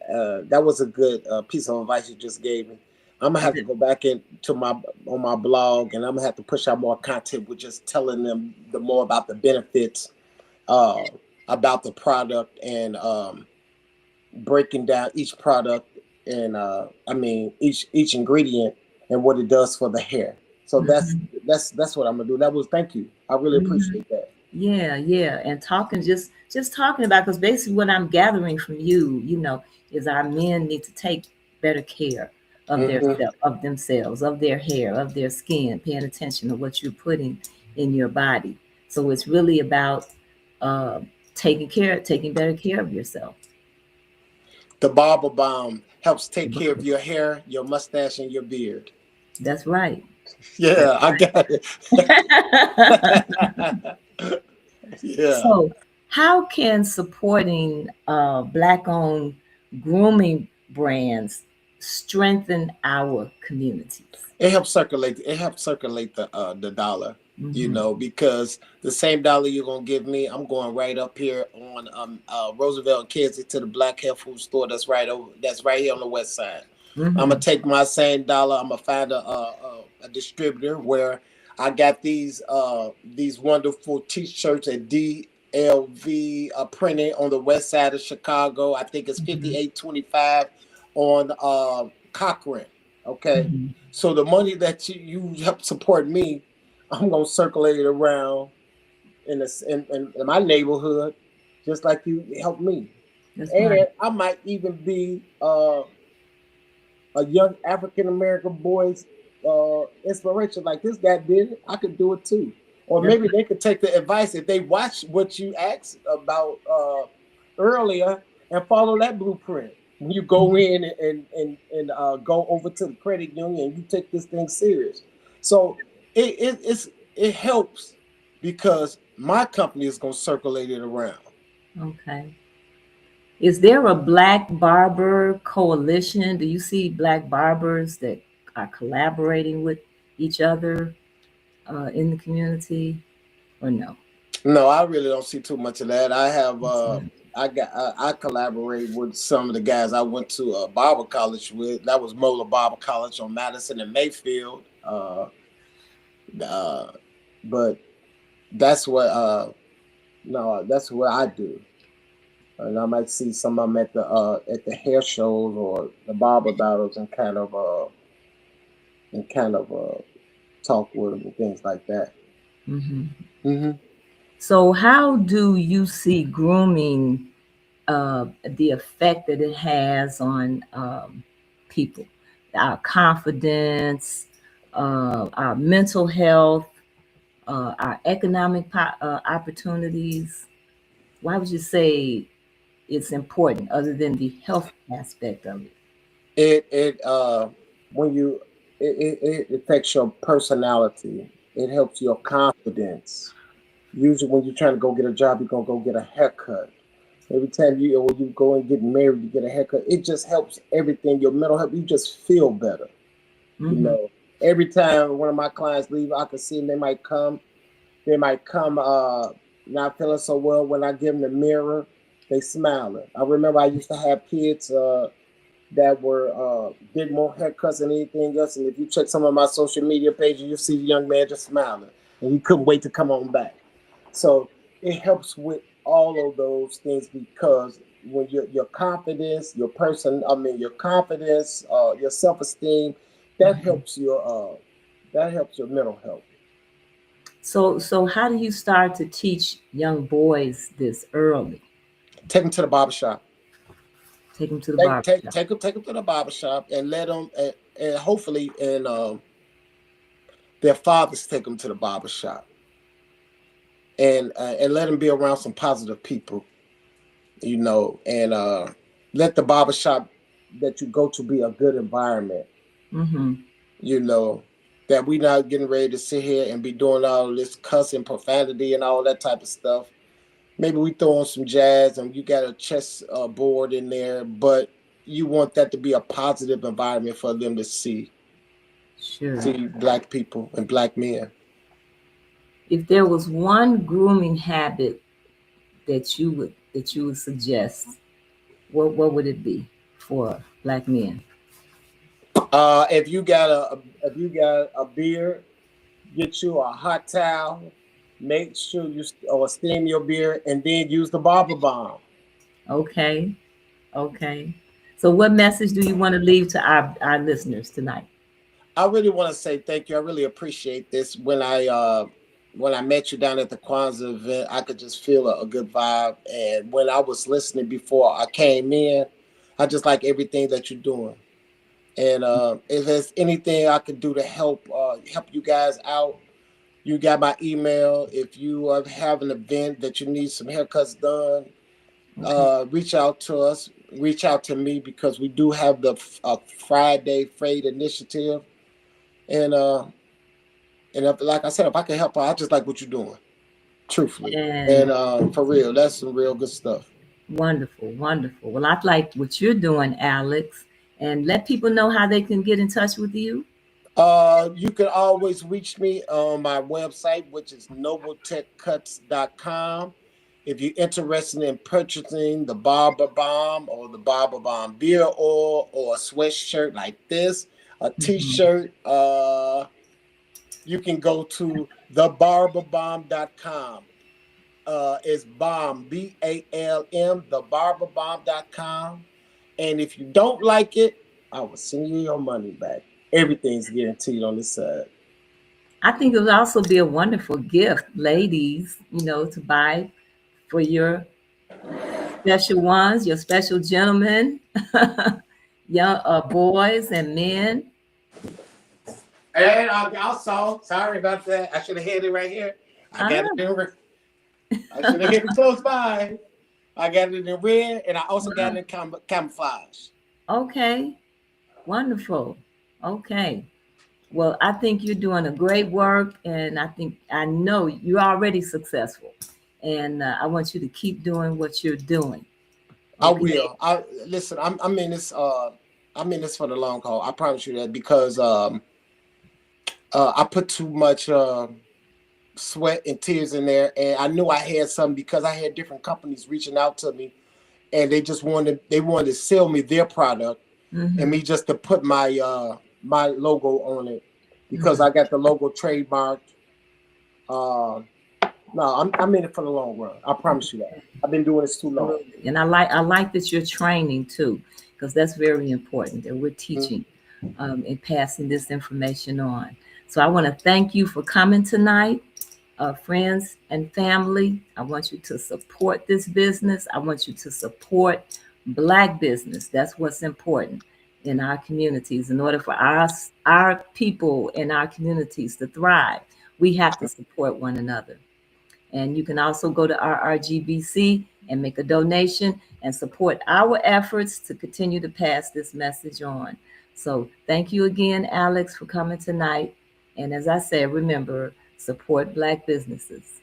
That was a good piece of advice you just gave me. I'm gonna have to go back into my on my blog, and I'm gonna have to push out more content with just telling them the more about the benefits, uh, about the product, and breaking down each product and I mean each ingredient and what it does for the hair. So Mhm. that's what I'm gonna do. That was thank you. I really Mhm. appreciate that. Yeah, yeah, and talking just talking about, because basically what I'm gathering from you, is our men need to take better care of of themselves, of their hair, of their skin, paying attention to what you're putting in your body. So it's really about uh, taking better care of yourself. The barber balm helps take care of your hair, your mustache, and your beard. That's right. That's Yeah, I got it. right. Yeah. So, how can supporting Black-owned grooming brands strengthen our communities? It helps circulate the dollar, Hmm. because the same dollar you're gonna give me, I'm going right up here on Roosevelt and Kedzie to the Black Health Food Store that's right here on the west side. I'm gonna Hmm. take my same dollar. I'm gonna find a distributor where I got these wonderful T-shirts at DLV printed on the west side of Chicago. I think it's Hmm. 5825 on Cochrane. Okay, Hmm. so the money that you help support me, I'm gonna circulate it around in my neighborhood, just like you helped me. That's And right. I might even be a young African American boy's inspiration. Like this guy did it, I could do it too. Or That's maybe they could take the advice if they watch what you asked about earlier and follow that blueprint. When you go right. in and go over to the credit union, you take this thing serious. So it helps because my company is going to circulate it around. Okay. Is there a Black Barber Coalition? Do you see Black barbers that are collaborating with each other in the community, or no? No, I really don't see too much of that. I have That's right. I collaborate with some of the guys I went to Barber College with. That was Moeller Barber College on Madison and Mayfield. Uh, but that's what no, that's what I do. And I might see some of them at the hair shows or the barber battles and kind of talk with them and things like that. Hmm. Hmm. So, how do you see grooming, the effect that it has on people, our confidence, our mental health, our economic opportunities? Why would you say it's important, other than the health aspect of it? It when you it affects your personality. It helps your confidence. Usually, when you're trying to go get a job, you're gonna go get a haircut. Every time you go and get married, you get a haircut. It just helps everything. Your mental health. You just feel better. You Hmm. know. Every time one of my clients leave, I can see them. They might come. Not feeling so well. When I give them the mirror, they smiling. I remember I used to have kids. That were did more haircuts than anything else. And if you check some of my social media pages, you see the young man just smiling, and he couldn't wait to come on back. So it helps with all of those things because when your confidence, your confidence, your self esteem, that Hmm. helps your mental health. So how do you start to teach young boys this early? Take them to the barbershop. Take them to the barber shop. Take them to the barbershop and let them and hopefully and their fathers take them to the barbershop and let them be around some positive people, and let the barbershop that you go to be a good environment, Hmm. you know, that we not getting ready to sit here and be doing all this cussing, profanity, and all that type of stuff. Maybe we throw on some jazz and you got a chess board in there, but you want that to be a positive environment for them to Sure. see black people and black men. If there was one grooming habit that you would suggest, what would it be for Black men? If you got a beard, get you a hot towel. Make sure you or steam your beard, and then use the barber balm. Okay. Okay. So what message do you want to leave to our listeners tonight? I really want to say thank you. I really appreciate this. When I met you down at the Kwanzaa event, I could just feel a good vibe. And when I was listening before I came in, I just like everything that you're doing. And if there's anything I can do to help you guys out, you got my email. If you have an event that you need some haircuts done, Okay. reach out to us. Reach out to me because we do have the Friday Fade initiative, and if, like I said, if I can help out, I just like what you're doing, truthfully, And and for real, that's some real good stuff. wonderful, wonderful. Well, I like what you're doing, Alex, and let people know how they can get in touch with you. You can always reach me on my website, which is NobleTechCutz.com. If you're interested in purchasing the Barber Bomb or the Barber Bomb beer oil or a sweatshirt like this, a Mhm. t-shirt, you can go to thebarberbomb.com. It's bomb, BALM, thebarberbomb.com. And if you don't like it, I will send you your money back. Everything's guaranteed on this side. I think it would also be a wonderful gift, ladies, to buy for your special ones, your special gentlemen, young boys and men. And also, sorry about that. I should have had it right here. I got it Ah, in red. I should have had it close by. I got it in red, and I also got it in camouflage. okay, wonderful. Okay. Well, I think you're doing a great work, and I know you're already successful, and I want you to keep doing what you're doing. I Okay. will. I listen. I'm in this. I'm in this for the long haul. I promise you that because I put too much sweat and tears in there, and I knew I had some because I had different companies reaching out to me, and they wanted to sell me their product, and Mm-hmm. me just to put my logo on it because Mm-hmm. I got the logo trademarked. Uh, no, I'm in it for the long run. I promise you that. I've been doing this too long. Absolutely. And I like that you're training too, because that's very important that we're Mm. teaching and passing this information on. So I want to thank you for coming tonight, friends and family. I want you to support this business. I want you to support Black business. That's what's important in our communities. In order for our people in our communities to thrive, we have to support one another. And you can also go to our RGBC and make a donation and support our efforts to continue to pass this message on. So thank you again, Alex, for coming tonight. And as I said, remember, support Black businesses.